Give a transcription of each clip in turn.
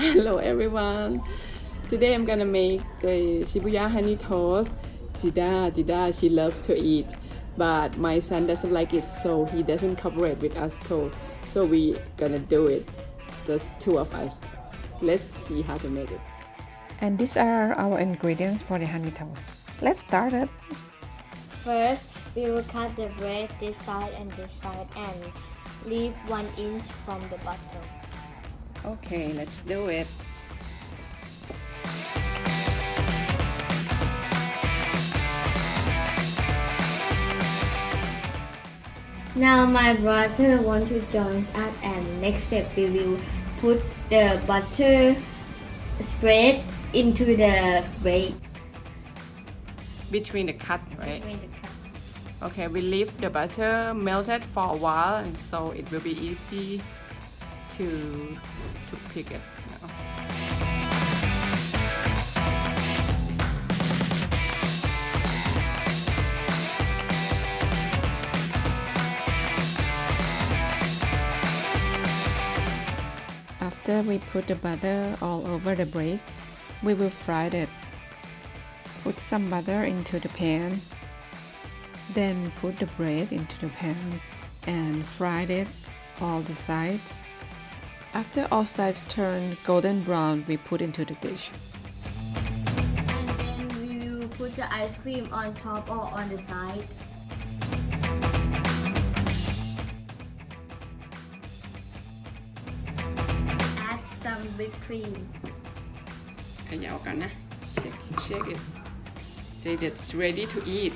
Hello everyone. Today I'm gonna make the Shibuya honey toast. Jida, she loves to eat, but my son doesn't like it, so he doesn't cooperate with us too. So we gonna do it, just two of us. Let's see how to make it. And these are our ingredients for the honey toast. Let's start it. First, we will cut the bread this side and leave 1 inch from the bottom. Okay, let's do it. Now my brother wants to join us, and next step we will put the butter spread into the bread. Between the cut, right? Between the cut. Okay, we leave the butter melted for a while, and so it will be easy to pick it. After we put the butter all over the bread, we will fry it. Put some butter into the pan. Then put the bread into the pan and fry it all the sides. After all sides turn golden brown, we put into the dish. And then we will put the ice cream on top or on the side. Add some whipped cream. เขย่ากันนะ shake it. It's ready to eat.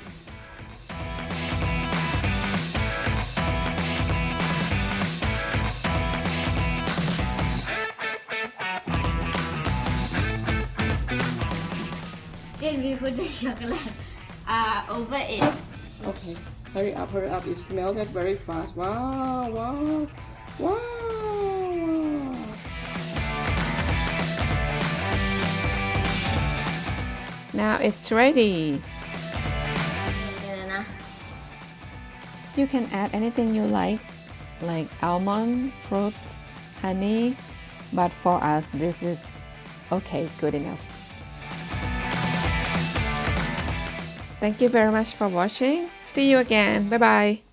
Then we put the chocolate over it. Okay, hurry up. It's melted very fast. Wow. Now it's ready. You can add anything you like almond, fruits, honey, but for us this is okay, good enough. Thank you very much for watching. See you again. Bye bye.